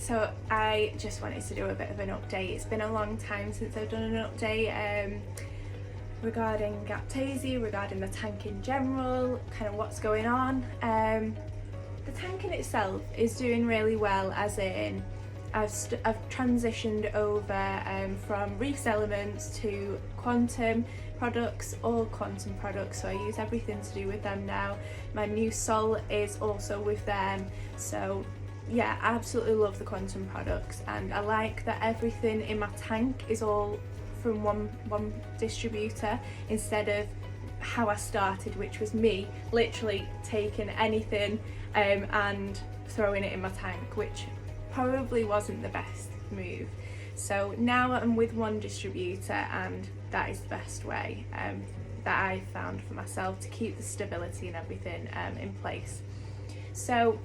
So I just wanted to do a bit of an update. It's been a long time since I've done an update regarding Aptasia, regarding the tank in general, kind of what's going on. The tank in itself is doing really well, as in I've transitioned over from Reef zlements to quantum products, all quantum products, so I use everything to do with them now. My new salt is also with them, so yeah, I absolutely love the quantum products, and I like that everything in my tank is all from one distributor instead of how I started, which was me literally taking anything and throwing it in my tank, which probably wasn't the best move. So now I'm with one distributor, and that is the best way that I found for myself to keep the stability and everything in place. So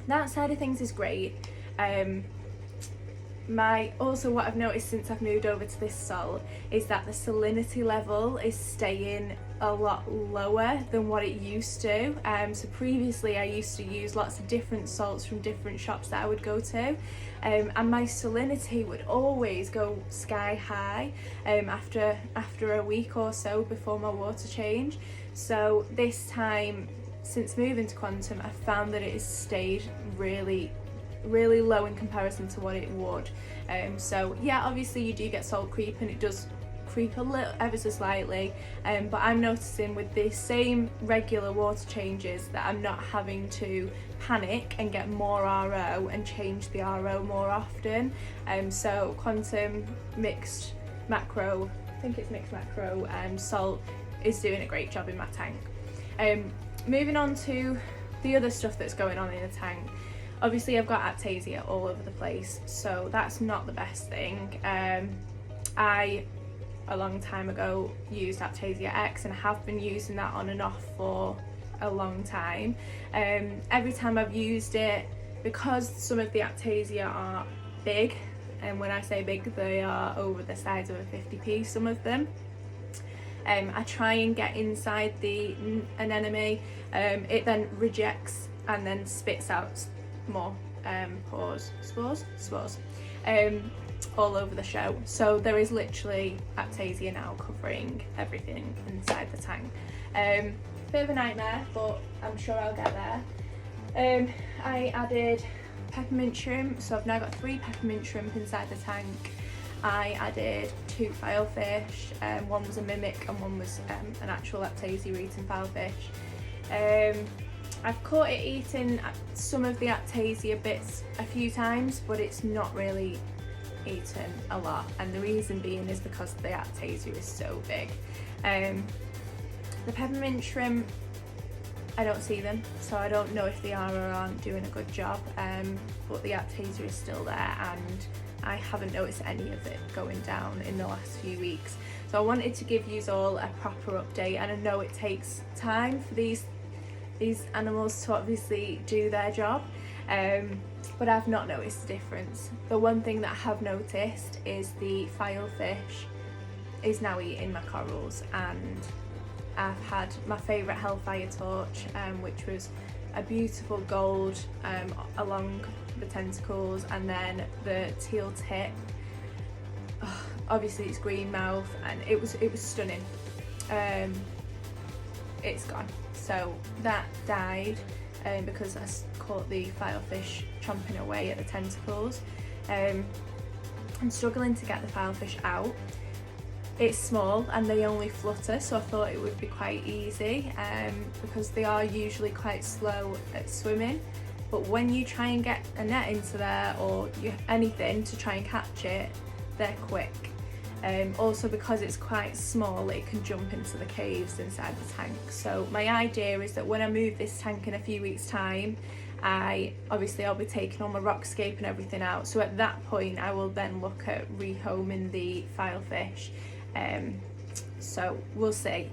that side of things is great. Also what I've noticed since I've moved over to this salt is that the salinity level is staying a lot lower than what it used to. So previously I used to use lots of different salts from different shops that I would go to, and my salinity would always go sky high after a week or so before my water change. So this time, since moving to quantum, I've found that it has stayed really low in comparison to what it would. So yeah, obviously you do get salt creep, and it does creep a little, ever so slightly, but I'm noticing with the same regular water changes that I'm not having to panic and get more RO and change the RO more often. So quantum mixed macro, I think it's mixed macro, salt is doing a great job in my tank. Moving on to the other stuff that's going on in the tank. Obviously I've got Aptasia all over the place, so that's not the best thing. I, a long time ago, used Aptasia X and have been using that on and off for a long time. Every time I've used it, because some of the Aptasia are big, and when I say big, they are over the size of a 50p, some of them, I try and get inside the anemone. It then rejects and then spits out more spores all over the show. So there is literally Aptasia now covering everything inside the tank. Bit of a nightmare, but I'm sure I'll get there. I added peppermint shrimp, so I've now got 3 peppermint shrimp inside the tank. I added 2 filefish, one was a mimic and one was an actual Aptasia eating filefish. I've caught it eating some of the Aptasia bits a few times, but it's not really eaten a lot, and the reason being is because the Aptasia is so big. The peppermint shrimp, I don't see them, so I don't know if they are or aren't doing a good job, but the Aptasia is still there, and I haven't noticed any of it going down in the last few weeks. So I wanted to give you all a proper update, and I know it takes time for these animals to obviously do their job, but I've not noticed a difference. The one thing that I have noticed is the filefish is now eating my corals, and I've had my favourite Hellfire torch, which was a beautiful gold along the tentacles, and then the teal tip. Oh, obviously it's green mouth, and it was stunning. It's gone. So that died because I caught the filefish chomping away at the tentacles. I'm struggling to get the filefish out. It's small and they only flutter, so I thought it would be quite easy because they are usually quite slow at swimming. But when you try and get a net into there, or anything to try and catch it, they're quick. Also because it's quite small, it can jump into the caves inside the tank. So my idea is that when I move this tank in a few weeks time, I'll be taking all my rockscape and everything out. So at that point I will then look at rehoming the filefish. So we'll see.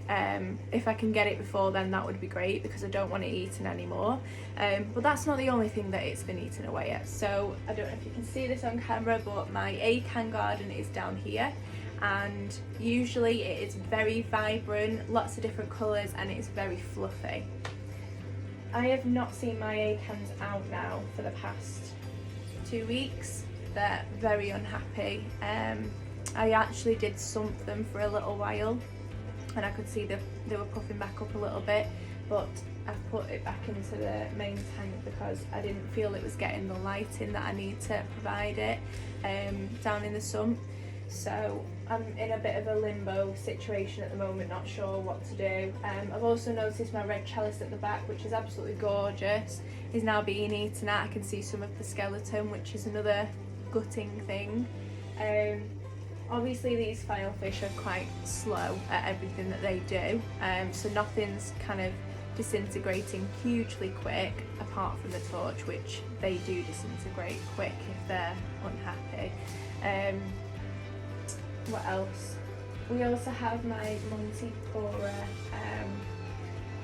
If I can get it before then, that would be great, because I don't want it eaten anymore. But that's not the only thing that it's been eaten away at. So I don't know if you can see this on camera, but my acan garden is down here, and usually it is very vibrant, lots of different colours, and it's very fluffy. I have not seen my acans out now for the past 2 weeks. They're very unhappy. I actually did sump them for a little while and I could see they were puffing back up a little bit, but I put it back into the main tank because I didn't feel it was getting the lighting that I need to provide it down in the sump. So I'm in a bit of a limbo situation at the moment, not sure what to do. I've also noticed my red chalice at the back, which is absolutely gorgeous, is now being eaten at. I can see some of the skeleton, which is another gutting thing. Obviously these filefish are quite slow at everything that they do, so nothing's kind of disintegrating hugely quick apart from the torch, which they do disintegrate quick if they're unhappy. What else? We also have my Manticora,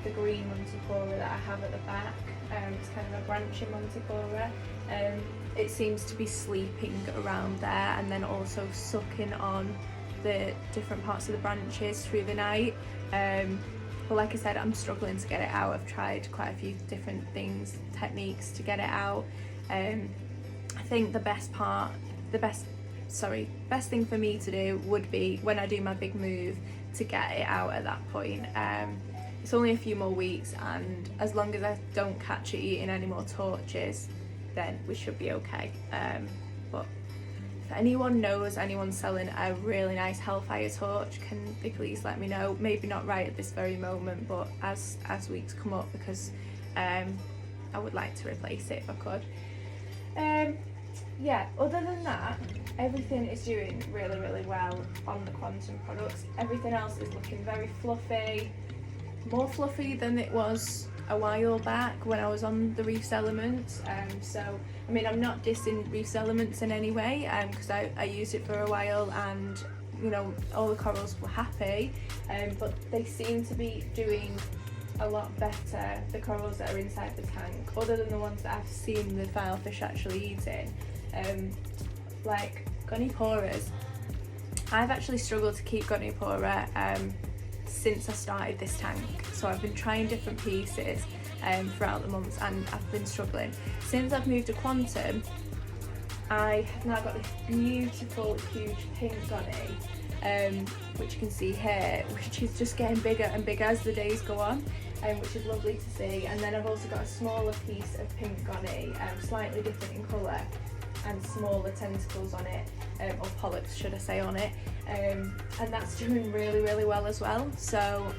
the green Manticora that I have at the back. It's kind of a branching Manticora. It seems to be sleeping around there and then also sucking on the different parts of the branches through the night. But like I said, I'm struggling to get it out. I've tried quite a few different techniques to get it out. I think the best thing for me to do would be when I do my big move to get it out at that point. It's only a few more weeks, and as long as I don't catch it eating any more torches, then we should be okay. But if anyone knows anyone's selling a really nice Hellfire torch, can they please let me know? Maybe not right at this very moment, but as weeks come up, because I would like to replace it if I could. Yeah, other than that, everything is doing really, really well on the Quantum products. Everything else is looking very fluffy, more fluffy than it was a while back when I was on the Reef's Elements. So, I mean, I'm not dissing Reef's Elements in any way, because I used it for a while and, you know, all the corals were happy, but they seem to be doing a lot better, the corals that are inside the tank, other than the ones that I've seen the filefish actually eating. Like Goniporas, I've actually struggled to keep Gonipora since I started this tank, so I've been trying different pieces throughout the months and I've been struggling. Since I've moved to Quantum, I have now got this beautiful huge pink Goni, which you can see here, which is just getting bigger and bigger as the days go on, which is lovely to see. And then I've also got a smaller piece of pink Goni, slightly different in colour, and smaller tentacles on it, or polyps should I say, on it, and that's doing really, really well as well. So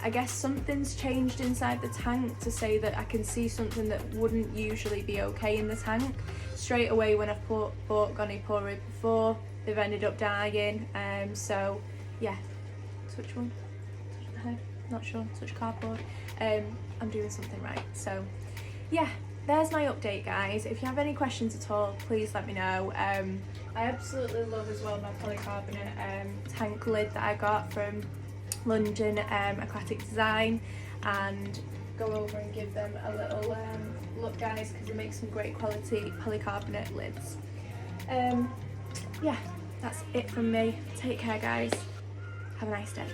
I guess something's changed inside the tank to say that I can see something that wouldn't usually be okay in the tank. Straight away when I've bought Gonipora before, they've ended up dying. So yeah, switch one, not sure, switch cardboard. I'm doing something right. So yeah, there's my update, guys. If you have any questions at all, please let me know. I absolutely love as well my polycarbonate tank lid that I got from London Aquatic Design, and go over and give them a little look, guys, because they make some great quality polycarbonate lids. Yeah, that's it from me. Take care, guys. Have a nice day.